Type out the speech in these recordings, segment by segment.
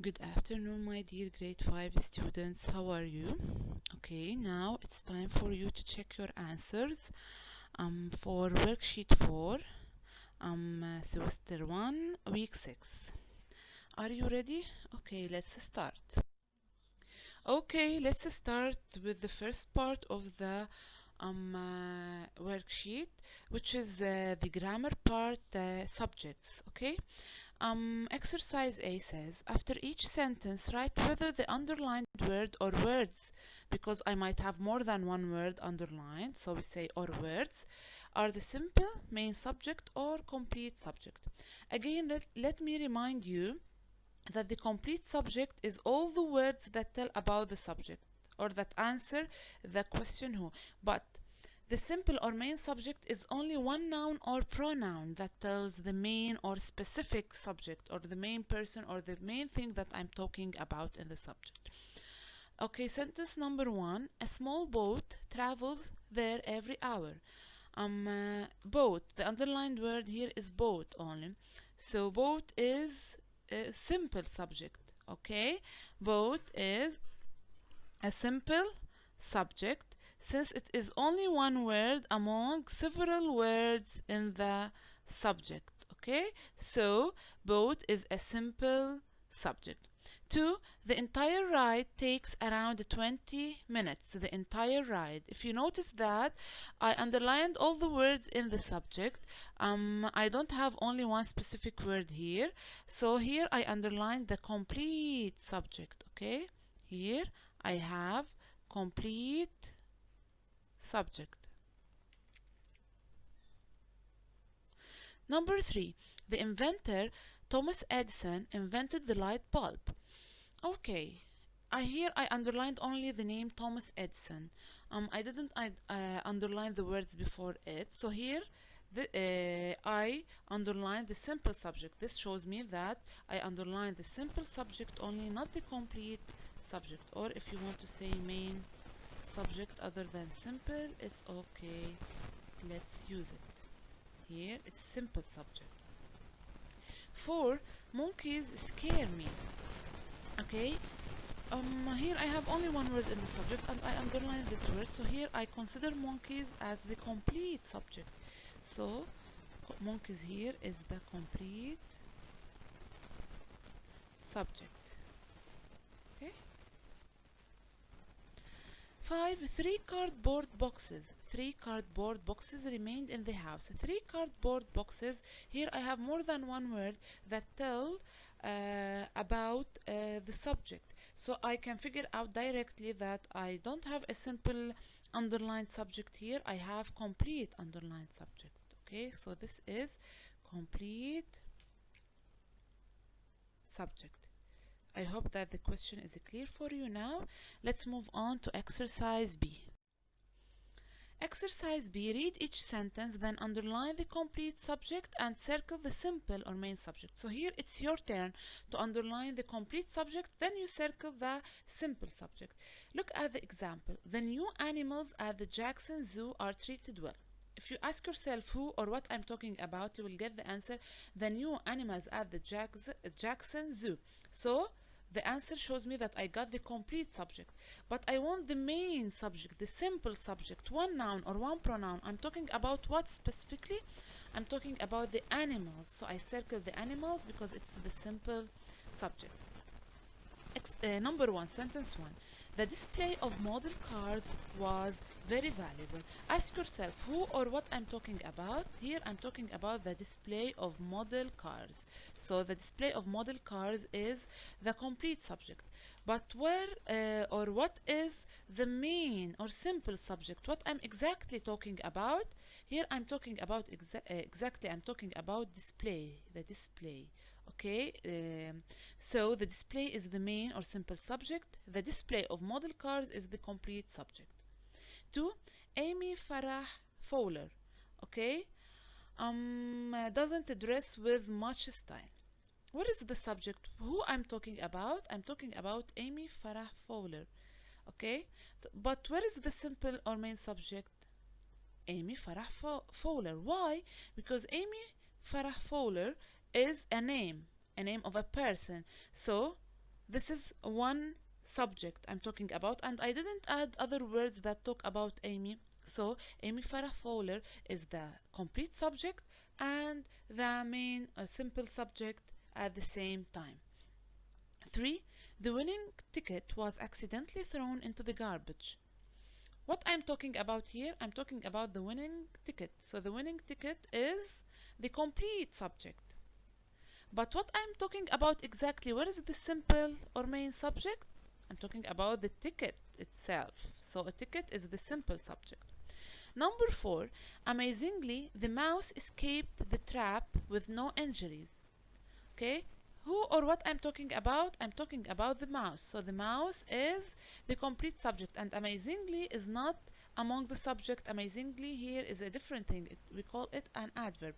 Good afternoon, my dear grade 5 students. How are you? Okay, now it's time for you to check your answers for worksheet 4, semester 1, week 6. Are you ready? Okay, let's start. Okay, let's start with the first part of the worksheet, which is the grammar part subjects. Okay. Exercise A says, after each sentence, write whether the underlined word or words, because I might have more than one word underlined, so we say or words, are the simple, main subject, or complete subject. Again, let me remind you that the complete subject is all the words that tell about the subject or that answer the question who. But the simple or main subject is only one noun or pronoun that tells the main or specific subject or the main person or the main thing that I'm talking about in the subject. Okay, sentence number 1. A small boat travels there every hour. Boat. The underlined word here is boat only. So boat is a simple subject. Okay, boat is a simple subject since it is only one word among several words in the subject. Okay, so boat is a simple subject. 2. The entire ride takes around 20 minutes. The entire ride. If you notice that I underlined all the words in the subject, I don't have only one specific word here. So here I underlined the complete subject. Okay, here I have complete subject. Number 3. The inventor Thomas Edison invented the light bulb. Okay, here I underlined only the name Thomas Edison. I didn't underline the words before it. So here I underlined the simple subject. This shows me that I underlined the simple subject only, not the complete subject. Or if you want to say main subject other than simple, it's okay. Let's use it. Here it's simple subject. 4. Monkeys scare me. Okay, here I have only one word in the subject and I underline this word, so here I consider monkeys as the complete subject. So monkeys here is the complete subject. Okay. 5. Three cardboard boxes. 3 cardboard boxes remained in the house. 3 cardboard boxes. Here I have more than one word that tell about the subject. So I can figure out directly that I don't have a simple underlined subject here. I have complete underlined subject. Okay, so this is complete subject. I hope that the question is clear for you now. Let's move on to exercise B. Exercise B. Read each sentence, then underline the complete subject and circle the simple or main subject. So here it's your turn to underline the complete subject, then you circle the simple subject. Look at the example. The new animals at the Jackson Zoo are treated well. If you ask yourself who or what I'm talking about, you will get the answer, the new animals at the Jackson Zoo. So the answer shows me that I got the complete subject, but I want the main subject, the simple subject, one noun or one pronoun. I'm talking about what specifically? I'm talking about the animals, so I circle the animals because it's the simple subject. Number 1, sentence 1. The display of model cars was very valuable. Ask yourself who or what I'm talking about. Here I'm talking about the display of model cars. So the display of model cars is the complete subject. But where or what is the main or simple subject? What I'm exactly talking about? Here I'm talking about exactly I'm talking about display, the display. Okay, so the display is the main or simple subject. The display of model cars is the complete subject. 2. Amy Farah Fowler, okay, doesn't dress with much style. What is the subject? Who I'm talking about? I'm talking about Amy Farah Fowler, okay, but where is the simple or main subject? Amy Farah Fowler. Why? Because Amy Farah Fowler is a name of a person. So This is one subject I'm talking about, and I didn't add other words that talk about Amy. So Amy Farah Fowler is the complete subject and the main simple subject at the same time. 3. The winning ticket was accidentally thrown into the garbage. What I'm talking about here, I'm talking about the winning ticket. So the winning ticket is the complete subject. But what I'm talking about exactly, what is the simple or main subject? I'm talking about the ticket itself. So a ticket is the simple subject. Number 4, amazingly, the mouse escaped the trap with no injuries. Okay, who or what I'm talking about? I'm talking about the mouse. So the mouse is the complete subject, and amazingly is not among the subject. Amazingly here is a different thing. We call it an adverb.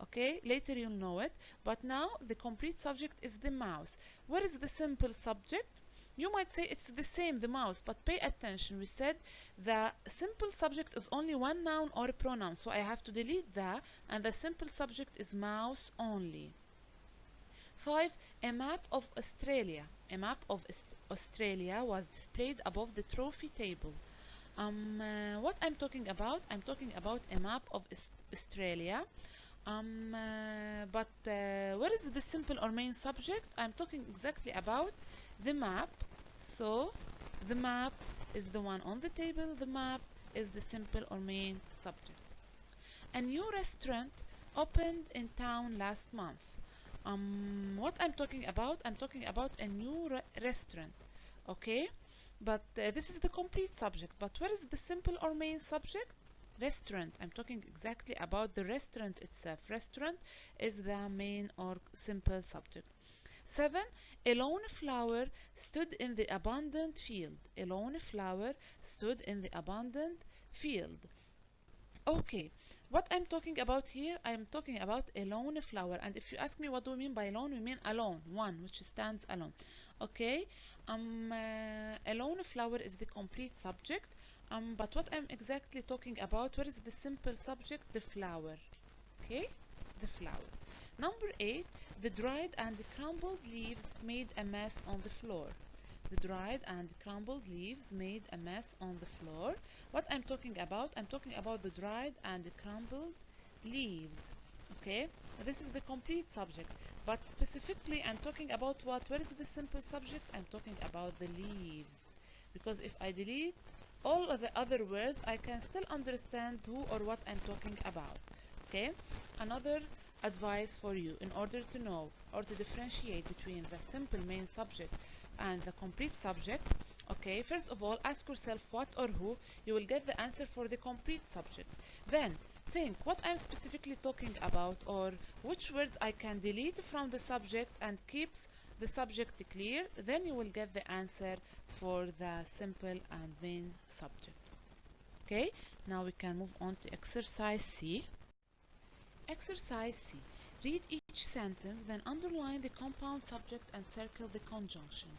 Okay, later you'll know it, but now the complete subject is the mouse. What is the simple subject? You might say it's the same, the mouse, but pay attention. We said the simple subject is only one noun or a pronoun, so I have to delete that, and the simple subject is mouse only. 5. A map of Australia. A map of Australia was displayed above the trophy table. What I'm talking about? I'm talking about a map of Australia. What is the simple or main subject? I'm talking exactly about the map. So the map is the one on the table. The map is the simple or main subject. A new restaurant opened in town last month. What I'm talking about? I'm talking about a new restaurant. Okay, but this is the complete subject. But what is the simple or main subject? Restaurant. I'm talking exactly about the restaurant itself. Restaurant is the main or simple subject. 7. A lone flower stood in the abundant field. A lone flower stood in the abundant field. Okay, what I'm talking about here, I'm talking about a lone flower. And if you ask me what do we mean by lone, we mean alone, one, which stands alone. Okay, a lone flower is the complete subject. But what I'm exactly talking about, what is the simple subject? The flower. Okay, the flower. Number 8, the dried and crumbled leaves made a mess on the floor. The dried and crumbled leaves made a mess on the floor. What I'm talking about? I'm talking about the dried and crumbled leaves. Okay, this is the complete subject. But specifically, I'm talking about what? What is the simple subject? I'm talking about the leaves. Because if I delete all of the other words, I can still understand who or what I'm talking about. Okay, another advice for you in order to know or to differentiate between the simple main subject and the complete subject. Okay, first of all, ask yourself what or who. You will get the answer for the complete subject. Then think what I'm specifically talking about, or which words I can delete from the subject and keeps the subject clear. Then you will get the answer for the simple and main subject. Okay, now we can move on to exercise C. Exercise C. Read each sentence, then underline the compound subject and circle the conjunction.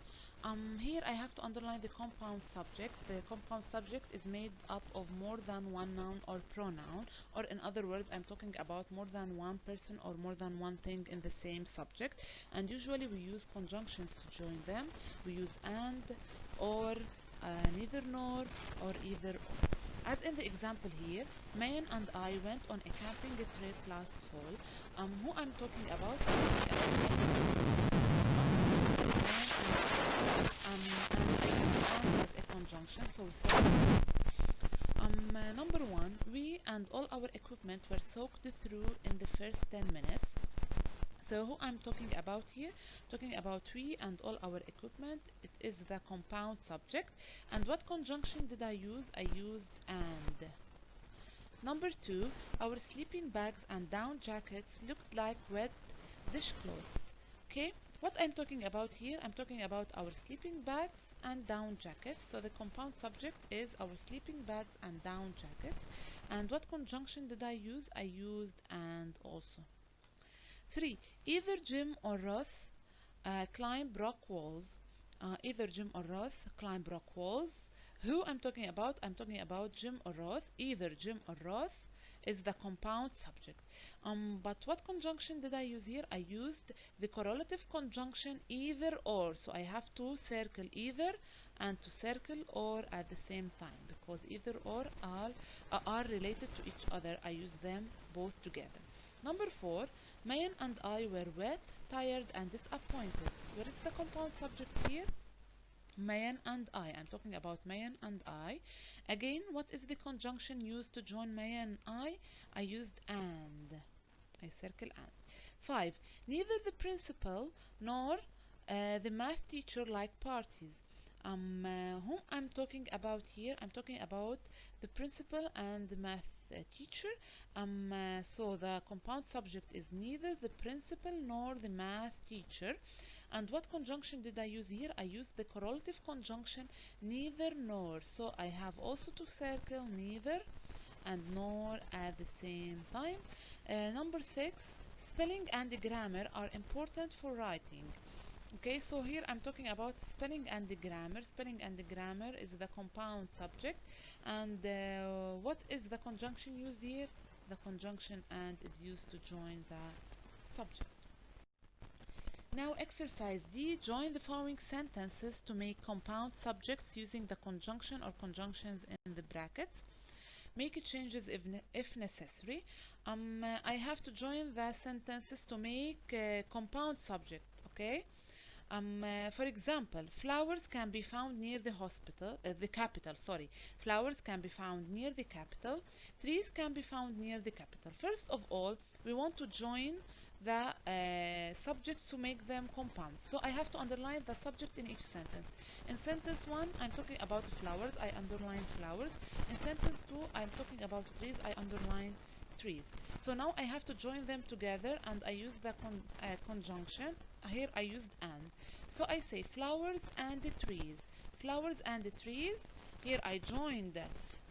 Here I have to underline the compound subject. The compound subject is made up of more than one noun or pronoun, or in other words, I'm talking about more than one person or more than one thing in the same subject. And usually we use conjunctions to join them. We use and, or, neither nor, or either or. As in the example here, Mayan and I went on a camping trip last fall. Who I'm talking about? And I use and as a conjunction, so we say number 1, we and all our equipment were soaked through in the first 10 minutes. So who I'm talking about here? Talking about we and all our equipment. It is the compound subject. And what conjunction did I use? I used and. Number 2, our sleeping bags and down jackets looked like wet dishcloths. Okay, what I'm talking about here? I'm talking about our sleeping bags and down jackets. So the compound subject is our sleeping bags and down jackets. And what conjunction did I use? I used and also. 3. Either Jim or Roth climb rock walls. Either Jim or Roth climb rock walls. Who I'm talking about? I'm talking about Jim or Roth. Either Jim or Roth is the compound subject. But what conjunction did I use here? I used the correlative conjunction either or. So I have to circle either and to circle or at the same time, because either or are related to each other. I use them both together. Number 4, Mayan and I were wet, tired, and disappointed. Where is the compound subject here? Mayan and I. I'm talking about Mayan and I. Again, what is the conjunction used to join Mayan and I? I used and. I circle and. 5. Neither the principal nor the math teacher like parties. Whom I'm talking about here? I'm talking about the principal and the math teacher. So the compound subject is neither the principal nor the math teacher. And what conjunction did I use here? I used the correlative conjunction neither nor. So I have also to circle neither and nor at the same time. Number 6, spelling and grammar are important for writing. Okay, so here I'm talking about spelling and grammar. Spelling and grammar is the compound subject. And what is the conjunction used here? The conjunction and is used to join the subject. Now exercise D, join the following sentences to make compound subjects using the conjunction or conjunctions in the brackets. Make changes if necessary. I have to join the sentences to make a compound subject, okay? For example, flowers can be found near the capital, sorry. Flowers can be found near the capital. Trees can be found near the capital. First of all, we want to join the subjects to make them compound. So I have to underline the subject in each sentence. In sentence 1, I'm talking about flowers. I underline flowers. In sentence 2, I'm talking about trees. I underline trees. So now I have to join them together, and I use the conjunction. Here I used and. So I say flowers and the trees. Flowers and the trees. Here I joined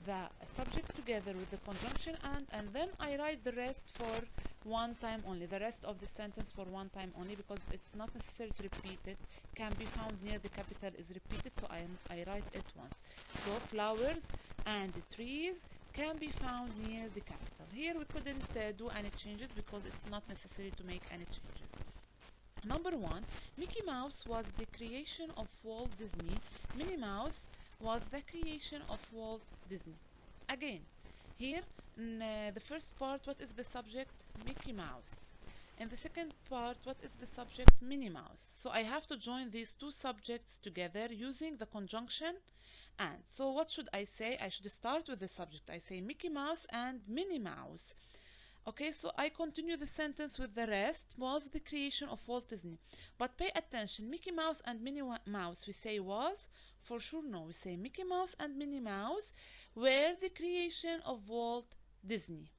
the subject together with the conjunction and then I write the rest for one time only. The rest of the sentence for one time only, because it's not necessary to repeat it. Can be found near the capital is repeated, so I write it once. So flowers and the trees can be found near the capital. Here we couldn't do any changes because it's not necessary to make any changes. Number 1, Mickey Mouse was the creation of Walt Disney. Minnie Mouse was the creation of Walt Disney. Again, here in the first part, what is the subject? Mickey Mouse. In the second part, what is the subject? Minnie Mouse. So I have to join these two subjects together using the conjunction and. So what should I say? I should start with the subject. I say Mickey Mouse and Minnie Mouse. Okay, so I continue the sentence with the rest was the creation of Walt Disney. But pay attention, Mickey Mouse and Minnie Mouse, we say was? For sure no, we say Mickey Mouse and Minnie Mouse were the creation of Walt Disney.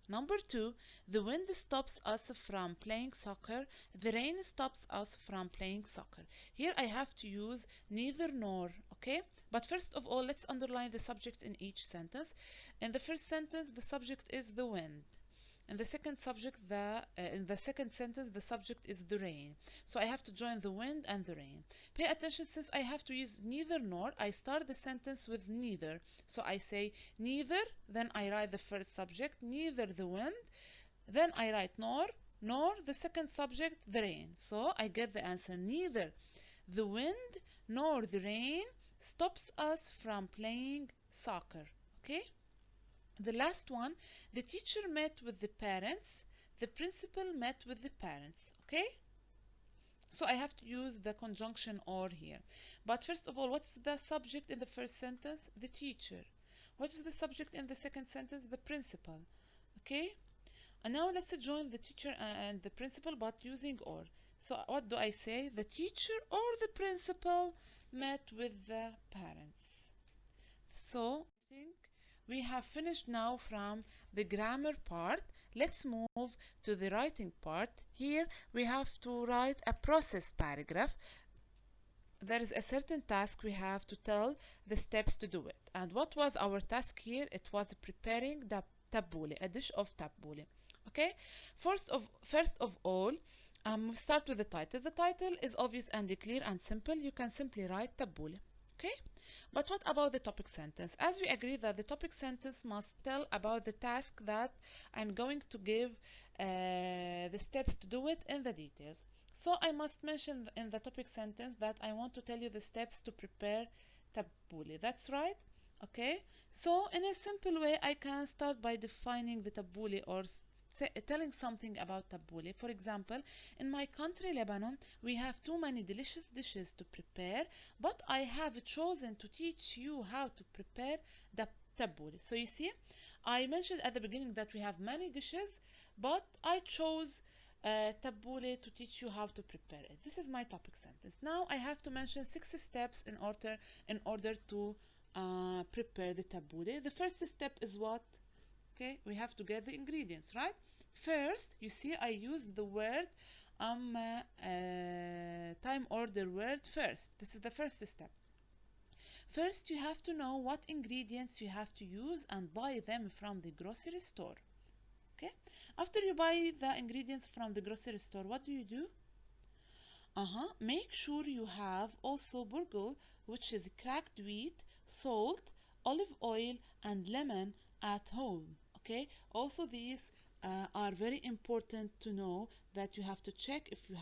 Number 2, the wind stops us from playing soccer. The rain stops us from playing soccer. Here I have to use neither nor, okay? But first of all, let's underline the subject in each sentence. In the first sentence, the subject is the wind. In the second sentence, the subject is the rain. So I have to join the wind and the rain. Pay attention, since I have to use neither nor, I start the sentence with neither. So I say neither, then I write the first subject, neither the wind, then I write nor the second subject, the rain. So I get the answer, neither the wind nor the rain stops us from playing soccer. Okay? The last one, the teacher met with the parents, the principal met with the parents, okay? So I have to use the conjunction or here. But first of all, what's the subject in the first sentence? The teacher. What is the subject in the second sentence? The principal, okay? And now let's join the teacher and the principal, but using or. So what do I say? The teacher or the principal met with the parents. So I think we have finished now from the grammar part. Let's move to the writing part. Here we have to write a process paragraph. There is a certain task we have to tell the steps to do it. And what was our task here? It was preparing the tabbouleh, a dish of tabbouleh. Okay? First of all, we start with the title. The title is obvious and clear and simple. You can simply write tabbouleh. Okay? But what about the topic sentence? As we agree that the topic sentence must tell about the task that I'm going to give the steps to do it in the details. So I must mention in the topic sentence that I want to tell you the steps to prepare tabbouleh. That's right. Okay. So in a simple way, I can start by defining the tabbouleh or telling something about tabbouleh. For example, in my country, Lebanon, we have too many delicious dishes to prepare, but I have chosen to teach you how to prepare the tabbouleh. So you see, I mentioned at the beginning that we have many dishes, but I chose tabbouleh to teach you how to prepare it. This is my topic sentence. Now I have to mention 6 steps in order to prepare the tabbouleh. The first step is what? Okay, we have to get the ingredients, right? First, you see, I use the word time order word first. This is the first step. First, you have to know what ingredients you have to use and buy them from the grocery store. Okay? After you buy the ingredients from the grocery store, what do? Make sure you have also burgle, which is cracked wheat, salt, olive oil, and lemon at home. Okay. Also, these are very important to know that you have to check if you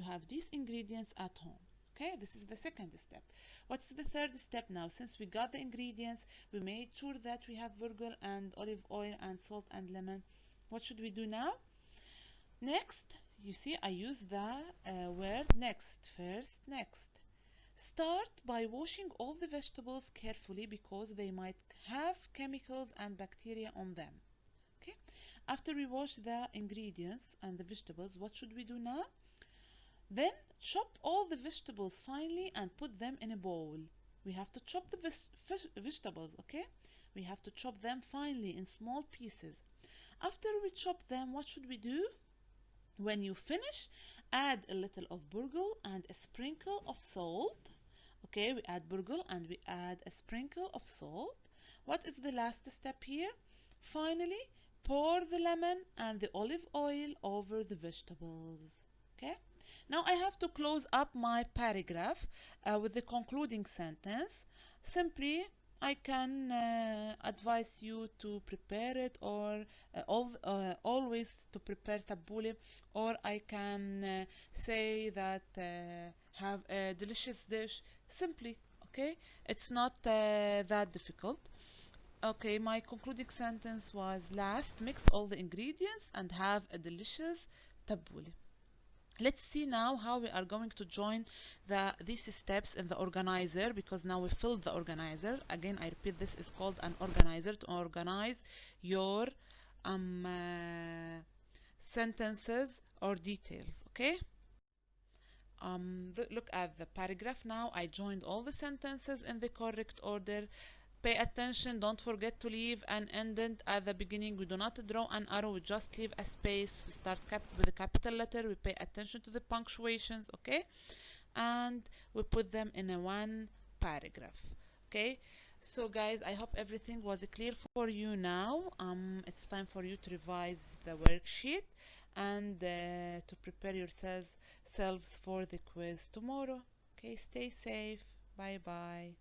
have these ingredients at home. Okay, this is the second step. What's the third step now? Since we got the ingredients, we made sure that we have burgle and olive oil and salt and lemon. What should we do now? Next, you see, I use the word next. First, next. Start by washing all the vegetables carefully because they might have chemicals and bacteria on them. Okay. After we wash the ingredients and the vegetables, what should we do now? Then chop all the vegetables finely and put them in a bowl. We have to chop the vegetables, okay? We have to chop them finely in small pieces. After we chop them, what should we do? When you finish, add a little of burgle and a sprinkle of salt. Okay, we add burgle and we add a sprinkle of salt. What is the last step here? Finally, pour the lemon and the olive oil over the vegetables. Okay, now I have to close up my paragraph with the concluding sentence. Simply, I can advise you to prepare it or always to prepare tabbouleh, or I can say that have a delicious dish simply. Okay, it's not that difficult. Okay, my concluding sentence was last, mix all the ingredients and have a delicious tabbouleh. Let's see now how we are going to join these steps in the organizer, because now we filled the organizer. Again, I repeat, this is called an organizer to organize your sentences or details. Okay. Look at the paragraph now. I joined all the sentences in the correct order. Pay attention, don't forget to leave an indent at the beginning. We do not draw an arrow, we just leave a space. We start with a capital letter, we pay attention to the punctuations, okay? And we put them in a one paragraph, okay? So guys, I hope everything was clear for you now. It's time for you to revise the worksheet and to prepare yourselves for the quiz tomorrow. Okay, stay safe. Bye bye.